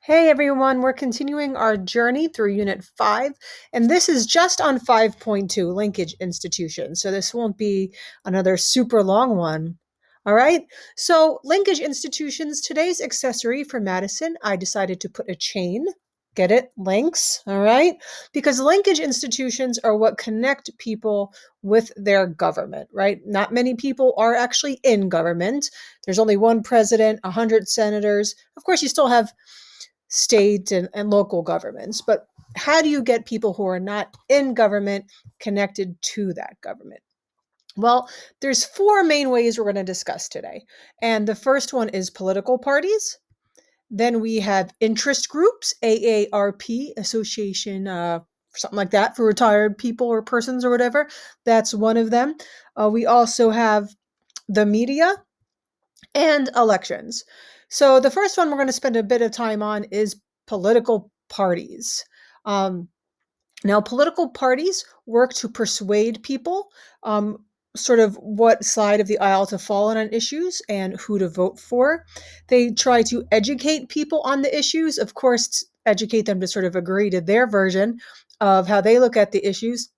Hey everyone, we're continuing our journey through Unit 5, and this is just on 5.2, Linkage Institutions. So this won't be another super long one. All right, so Linkage Institutions, today's accessory for Madison, I decided to put a chain. Get it? Links, all right? Because linkage institutions are what connect people with their government, right? Not many people are actually in government. There's only one president, 100 senators. Of course, you still have state and local governments. But how do you get people who are not in government connected to that government? Well, there's four main ways we're going to discuss today. And the first one is political parties. Then we have interest groups, AARP, Association, something like that, for retired people or persons or whatever. That's one of them. We also have the media and elections. So the first one we're going to spend a bit of time on is political parties. Um, Now, political parties work to persuade people sort of what side of the aisle to fall on issues and who to vote for. They try to educate people on the issues, of course, educate them to sort of agree to their version of how they look at the issues.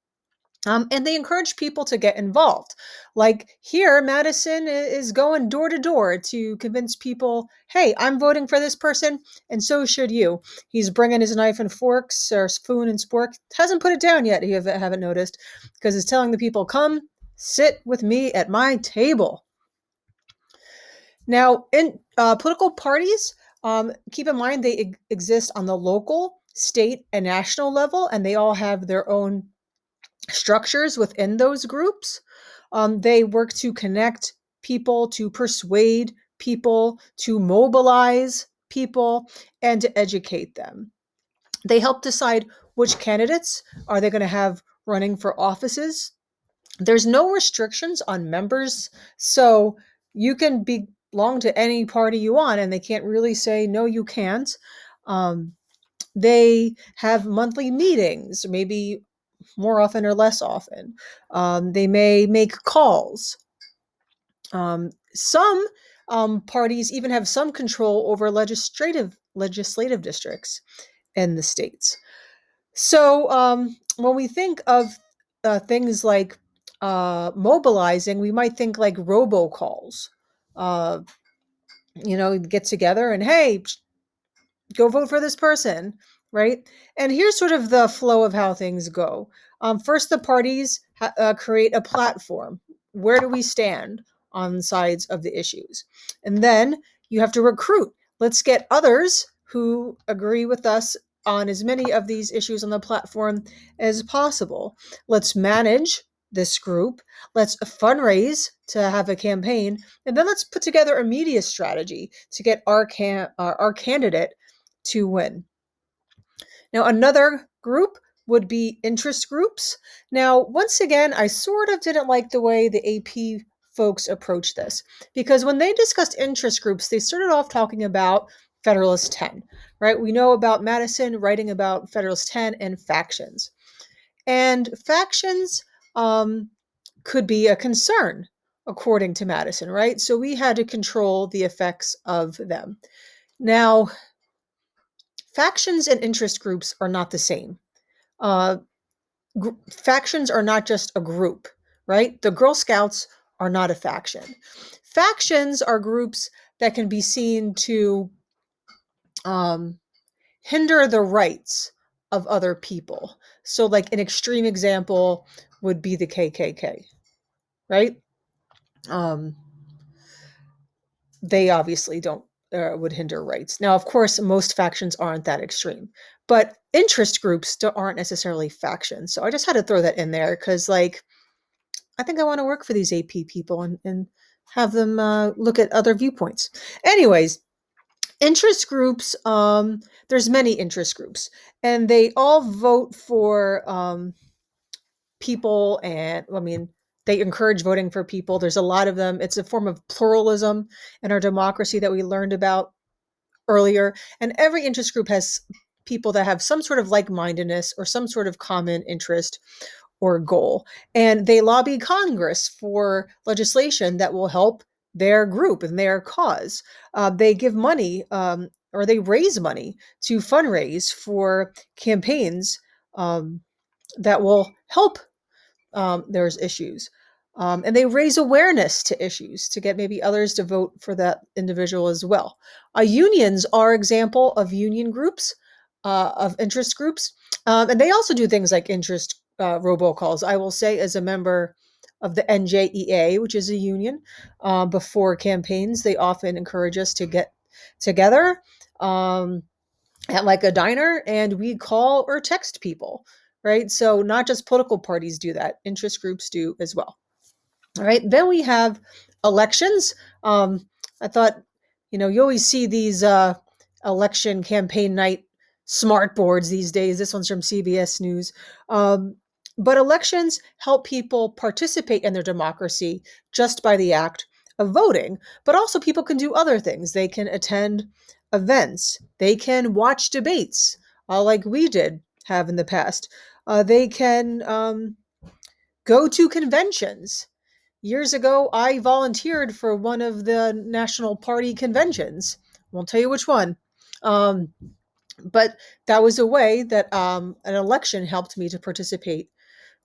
And they encourage people to get involved. Like here, Madison is going door to door to convince people, hey, I'm voting for this person, and so should you. He's bringing his knife and forks, or spoon and spork. Hasn't put it down yet, you haven't noticed, because he's telling the people, come sit with me at my table. Now, in political parties, keep in mind they exist on the local, state, and national level, and they all have their own structures within those groups. They work to connect people, to persuade people, to mobilize people, and to educate them. They help decide which candidates are they going to have running for offices. There's no restrictions on members, so you can belong to any party you want, and they can't really say no, you can't. Um, they have monthly meetings, maybe more often or less often. They may make calls. Some parties even have some control over legislative districts in the states. So when we think of things like mobilizing, we might think like robocalls. Uh, get together and hey, go vote for this person, right? And here's sort of the flow of how things go. First, the parties create a platform. Where do we stand on sides of the issues? And then you have to recruit. Let's get others who agree with us on as many of these issues on the platform as possible. Let's manage this group. Let's fundraise to have a campaign. And then let's put together a media strategy to get our candidate to win. Now, another group would be interest groups. Now, once again, I sort of didn't like the way the AP folks approached this because when they discussed interest groups, they started off talking about Federalist 10, right? We know about Madison writing about Federalist 10 and factions. And factions could be a concern, according to Madison, right? So we had to control the effects of them. Now, factions and interest groups are not the same. Uh, Factions are not just a group, right? The Girl Scouts are not a faction. Factions are groups that can be seen to um, hinder the rights of other people. So, like an extreme example would be the KKK, right? Um, they obviously don't would hinder rights. Now, of course, most factions aren't that extreme, but interest groups aren't necessarily factions. So I just had to throw that in there because, like, I think I want to work for these AP people and have them look at other viewpoints. Anyways, interest groups. There's many interest groups, and they all vote for people, and I mean, they encourage voting for people. There's a lot of them. It's a form of pluralism in our democracy that we learned about earlier. And every interest group has people that have some sort of like-mindedness or some sort of common interest or goal. And they lobby Congress for legislation that will help their group and their cause. They give money or they raise money to fundraise for campaigns um, that will help there's issues. And they raise awareness to issues to get maybe others to vote for that individual as well. Unions are example of union groups, of interest groups, and they also do things like interest robocalls. I will say, as a member of the NJEA, which is a union, before campaigns, they often encourage us to get together. At like a diner, and we call or text people, right? So not just political parties do that, interest groups do as well. All right. Then we have elections. I thought, you always see these election campaign night smart boards these days. This one's from CBS News. Um, but elections help people participate in their democracy just by the act of voting. But also, people can do other things. They can attend events, they can watch debates, like we did have in the past. They can go to conventions. Years ago, I volunteered for one of the National Party conventions. Won't tell you which one. Um, but that was a way that an election helped me to participate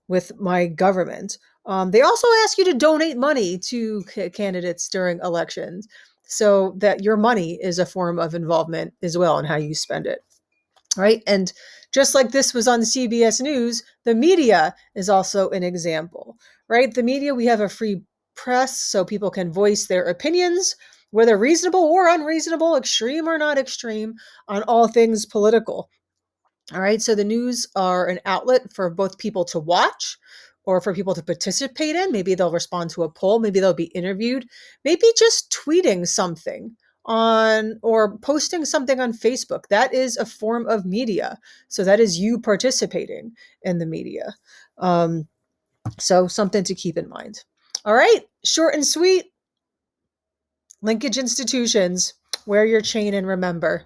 with my government. They also ask you to donate money to candidates during elections so that your money is a form of involvement as well in how you spend it. Right. And just like this was on CBS News, the media is also an example, right? The media, we have a free press so people can voice their opinions, whether reasonable or unreasonable, extreme or not extreme, on all things political. All right. So the news are an outlet for both people to watch or for people to participate in. Maybe they'll respond to a poll. Maybe they'll be interviewed. Maybe just tweeting something on or posting something on Facebook. That is a form of media. So that is you participating in the media. So something to keep in mind. All right. Short and sweet. Linkage Institutions. Wear your chain and remember.